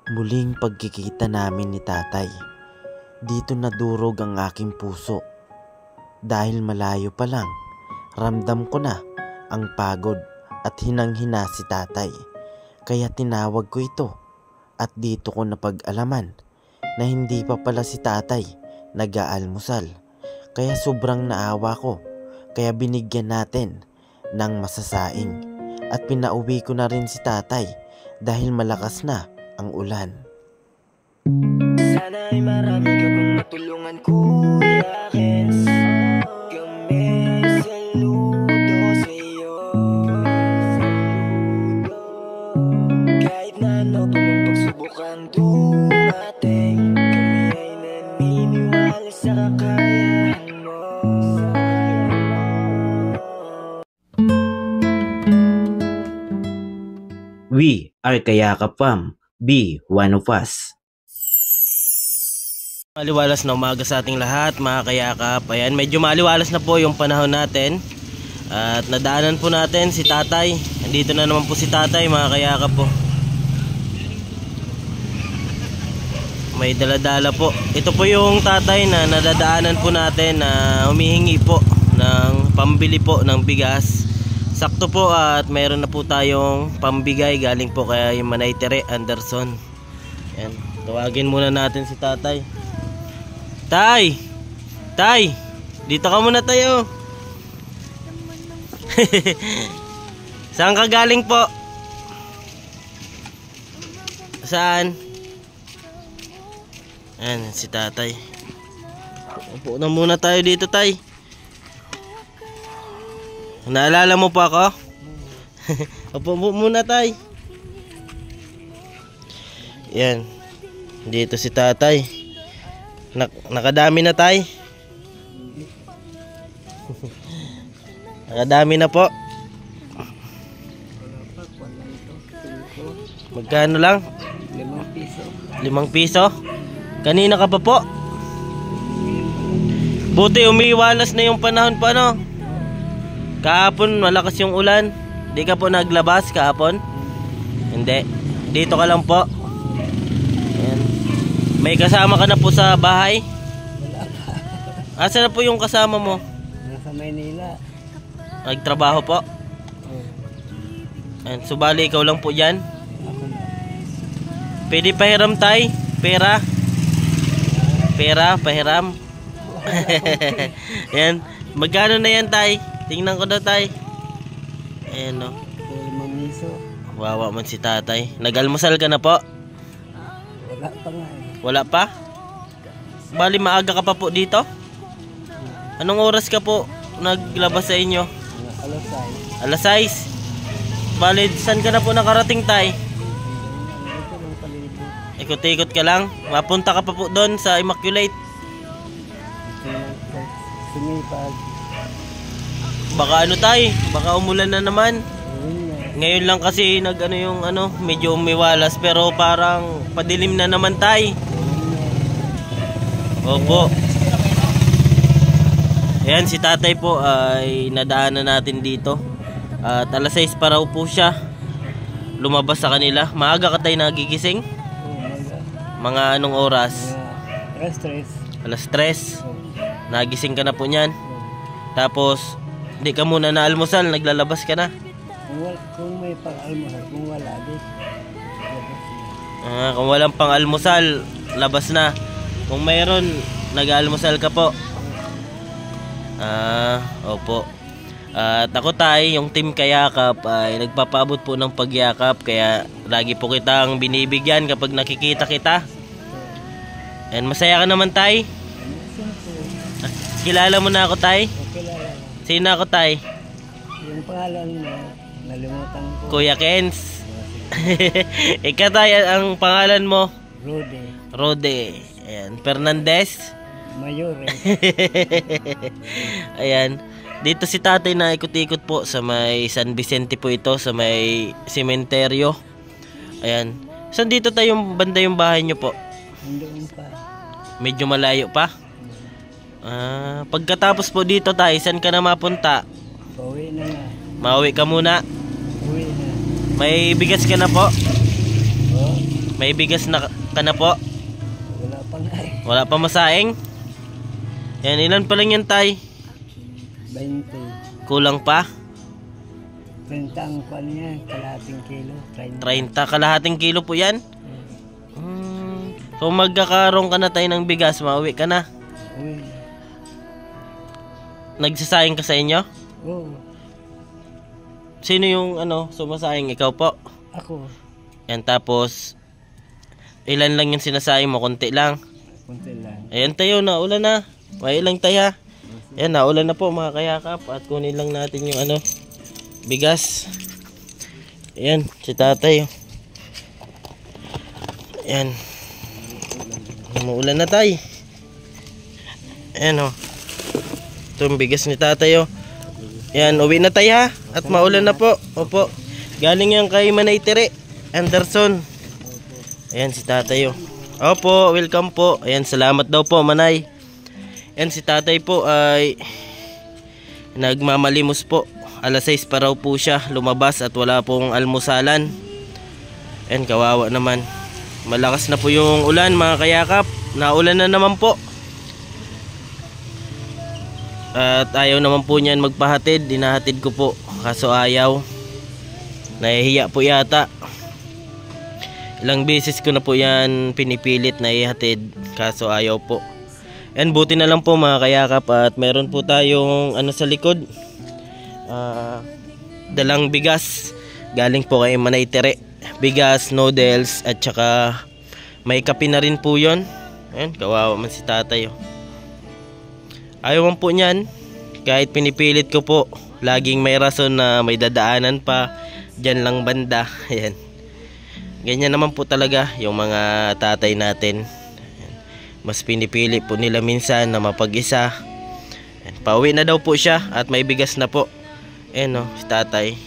Muling pagkikita namin ni tatay. Dito nadurog ang aking puso. Dahil malayo pa lang, ramdam ko na ang pagod at hinang-hina si tatay. Kaya tinawag ko ito at dito ko napag-alaman na hindi pa pala si tatay nag-aalmusal. Kaya sobrang naawa ko, kaya binigyan natin ng masasaing. At pinauwi ko na rin si tatay dahil malakas na ang ulan. Sana ay marami ka pang matulungan, Kuya Kens. Kami saludo sa iyo. Kahit na ano pa mang pagsubukang dumating, kami ay naniniwala sa kakayahan mo. We are Kayakap Fam. Be one of us. Maliwalas na umaga sa ating lahat, mga kayakap. Ayan, medyo maliwalas na po yung panahon natin. At nadaanan po natin si tatay. Nandito na naman po si tatay, mga kayakap po. May daladala po. Ito po yung tatay na nadadaanan po natin na humihingi po ng pambili po ng bigas. Sakto po at mayroon na po tayong pambigay galing po kay Manay Tere Anderson. Ayan, tawagin muna natin si tatay. Tay! Tay! Dito ka muna tayo. Saan ka galing po? Saan? Ayan si tatay. Upo na muna tayo dito, tay. Naalala mo pa ako? Upo muna, tay. Yan. Dito si tatay. Nakadami na, tay. Nakadami na po. Magkano lang? 5 piso. 5 piso? Kanina ka pa po? Buti umiwalas na yung panahon pa, no? Kahapon malakas yung ulan. Di ka po naglabas kahapon? Hindi. Dito ka lang po. Ayan. May kasama ka na po sa bahay? Wala pa. Asa na po yung kasama mo? Nasa Maynila. Nagtrabaho po? Ayan. Subali ikaw lang po dyan? Ako na. Pwede pahiram, tay? Pera? Pera, pahiram? Ayan. Magkano na yan, tay? Tingnan ko daw, tay. Ayan, no. 5 piso. Wawa man si tatay. Nag-almusal ka na po? Wala pa nga eh. Wala pa? Bali maaga ka pa po dito? Anong oras ka po naglabas sa inyo? Alasay. Alas 6. Bali, saan ka na po nakarating, tay? Dito lang palibot. Ikot-ikot ka lang? Mapunta ka pa po doon sa Immaculate? Sumipag. Baka ano, tay? Baka umulan na naman. Ayun nga. Ngayon lang kasi medyo umiwalas pero parang padilim na naman, tay. Opo. Ayan, si tatay po ay nadaanan natin dito. At alas 6 pa raw po siya lumabas sa kanila. Maaga ka tayo nagigising? Mga anong oras? Alas 3. Nagising ka na po niyan. Tapos hindi ka muna na almusal, naglalabas ka na. Kung may pang-almusal, kung wala, di. Kung walang pang-almusal, labas na. Kung mayroon, nag-almusal ka po. Opo. At ako, tay, yung team Kayakap ay nagpapaabot po ng pagyakap. Kaya lagi po kitang binibigyan kapag nakikita kita. And masaya ka naman, tay. Kilala mo na ako, tay? Kilala. Sino ako, tay? Yung pangalan mo, nalimutan ko. Kuya Kens. Ikaw, tay, ang pangalan mo? Rode. Rode. Ayan. Fernandez. Mayore. Ayan. Dito si tatay na ikot-ikot po sa may San Vicente po ito, sa may sementeryo. Ayan. Saan dito tayo banda yung bahay nyo po? Doon pa. Medyo malayo pa? Pagkatapos po dito tayo, saan ka na mapunta? Pauwi na nga. Mauwi ka muna. Uwi na. May bigas ka na po? Oh, May bigas na ka na po? Wala pa nga eh. Wala pa masaing? Yan, ilan pa lang yan, tay? 20. Kulang pa? 30 ang kwan niya, kalahating kilo. 30, kalahating kilo po yan? So magkakaroon ka na tayo ng bigas, mauwi ka na. Uy. Nagsasayang ka sa inyo? Oo. Sino yung sumasayang? Ikaw po? Ako. Yan, tapos ilan lang yung sinasayang mo? Konti lang. Kunti lang. Ayan tayo, naulan na. May ilang taya. Ayan, naulan na po mga kayakap. At kunin lang natin yung bigas. Ayan, si tatay. Ayan. Umuulan na tayo. Ayan o. Ito yung bigas ni tatay o. Ayan, uwi na tayo ha. At maulan na po. Opo. Galing yan kay Manay Tere Anderson. Ayan si tatay o. Opo, welcome po. Ayan, salamat daw po Manay. Ayan si tatay po ay nagmamalimos po. Alas 6 pa raw po siya lumabas at wala pong almusalan. Ayan, kawawa naman. Malakas na po yung ulan mga kayakap. Naulan na naman po. At ayaw naman po niyan magpahatid. Dinahatid ko po. Kaso ayaw. Nahihiya po yata. Ilang beses ko na po yan pinipilit na ihatid. Kaso ayaw po. And buti na lang po mga kayakap. At meron po tayong sa likod. Dalang bigas. Galing po kay Manay Tere. Bigas, noodles, at saka may kape na rin po yun. Ayan, kawawa man si tatay. Ayaw man po niyan. Kahit pinipilit ko po, laging may rason na may dadaanan pa. Diyan lang banda. Ayan. Ganyan naman po talaga yung mga tatay natin. Ayan. Mas pinipili po nila minsan na mapag-isa. Ayan. Pauwi na daw po siya at may bigas na po. Ayan si tatay.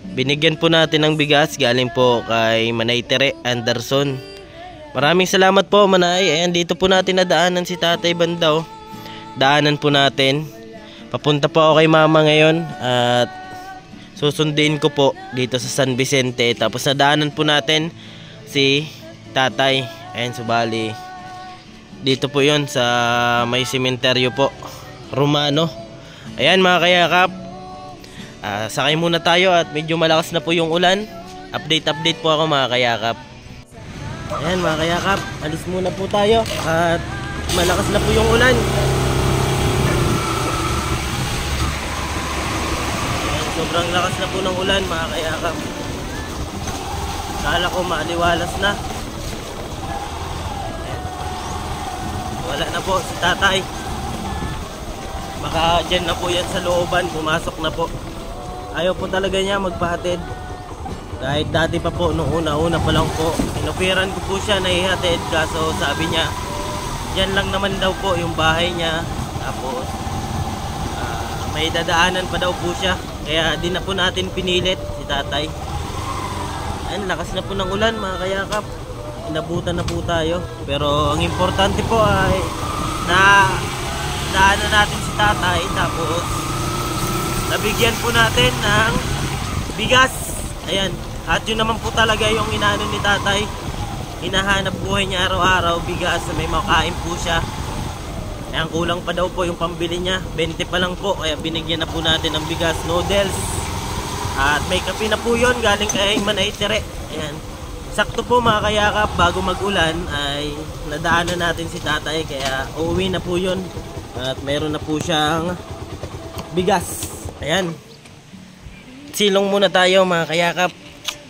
Binigyan po natin ng bigas galing po kay Manay Tere Anderson. Maraming salamat po Manay. Ayan, dito po natin nadaanan si Tatay Bandaw. Daanan po natin. Papunta po ako kay Mama ngayon at susundin ko po dito sa San Vicente. Tapos nadaanan po natin si Tatay. Ayan, subali dito po yon sa may sementeryo po, Romano. Ayan mga kayakap. Sakay muna tayo at medyo malakas na po yung ulan. Update po ako mga kayakap. Ayan mga kayakap, alis muna po tayo at malakas na po yung ulan. Ayan, sobrang lakas na po ng ulan mga kayakap. Kala ko maaliwalas na. Ayan. Wala na po si tatay. Baka dyan na po yan sa looban, pumasok na po. Ayaw po talaga niya magpahatid. Kahit dati pa po, nung una pa lang po, inoperan ko po siya na ihatid. Kaso sabi niya, dyan lang naman daw po yung bahay niya. Tapos, may dadaanan pa daw po siya. Kaya di na po natin pinilit si tatay. Ayan, lakas na po ng ulan mga kayakap. Inabutan na po tayo. Pero ang importante po ay na daanan natin si tatay. Tapos, nabigyan po natin ng bigas. Ayan. At yun naman po talaga yung inaano ni tatay. Hinahanap buhay niya araw-araw. Bigas na may makain po siya. Ayan, kulang pa daw po yung pambili niya. 20 pa lang po. Kaya binigyan na po natin ng bigas, noodles. At may kape na po yun. Galing kay Manay Tere. Ayan. Sakto po mga kayakap. Bago mag-ulan ay nadaanan natin si tatay. Kaya uuwi na po yun. At meron na po siyang bigas. Ayan. Silong muna tayo mga kayakap.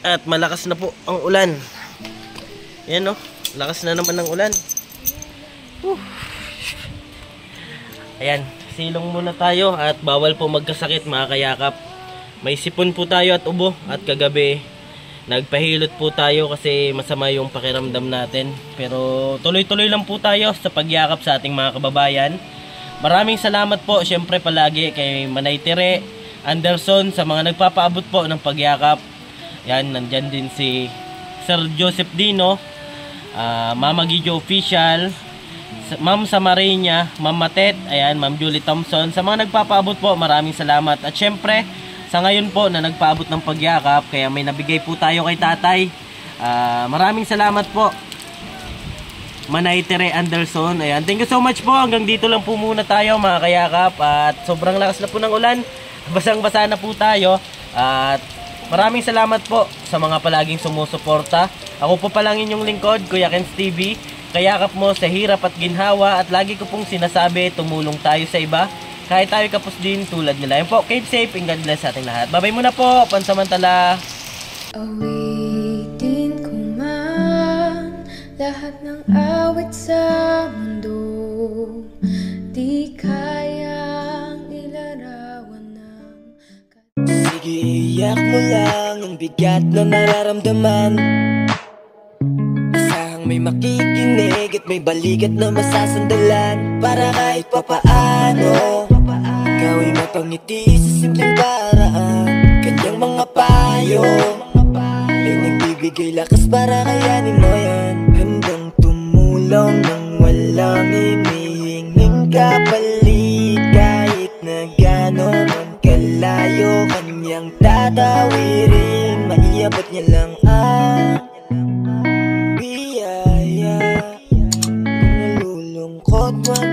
At malakas na po ang ulan. Ayan lakas na naman ng ulan. Ayan. Silong muna tayo. At bawal po magkasakit mga kayakap. May sipon po tayo at ubo. At kagabi nagpahilot po tayo kasi masama yung pakiramdam natin. Pero tuloy-tuloy lang po tayo sa pagyakap sa ating mga kababayan. Maraming salamat po syempre palagi kay Manay Tere Anderson sa mga nagpapaabot po ng pagyakap. Yan, nandyan din si Sir Joseph Dino, Mama Gijo Official, Ma'am Samarina, Ma'am Matet, ayan, Ma'am Julie Thompson. Sa mga nagpapaabot po, maraming salamat. At syempre, sa ngayon po na nagpaabot ng pagyakap, kaya may nabigay po tayo kay tatay. Maraming salamat po, Manay Tere Anderson. Ayan, thank you so much po. Hanggang dito lang po muna tayo mga kayakap. At sobrang lakas na po ng ulan. Basang-basa na po tayo. At maraming salamat po sa mga palaging sumusuporta. Ako po palang inyong lingkod, Kuya Kenz TV. Kayakap mo sa hirap at ginhawa. At lagi ko pong sinasabi, tumulong tayo sa iba. Kahit tayo kapos din tulad nila. Yan po, keep safe and God bless sa ating lahat. Bye-bye muna po, pansamantala. Awitin ko man lahat ng awit sa mundo, di kayang ilarawan ng... Sige, iyak mo lang ang bigat na nararamdaman. Asahang may makikinig at may balikat na masasandalan. Para kahit papaano ikaw ay mapangiti sa simpleng paraan. Kanyang mga payo ay nagbibigay lakas para kayanin mo yan. Handang tumulong nang walang hinihinging kapalit. Kahit na gano'n man kalayo kanyang tatawirin, maiabot niya lang ang biyaya. Kung nalulungkot man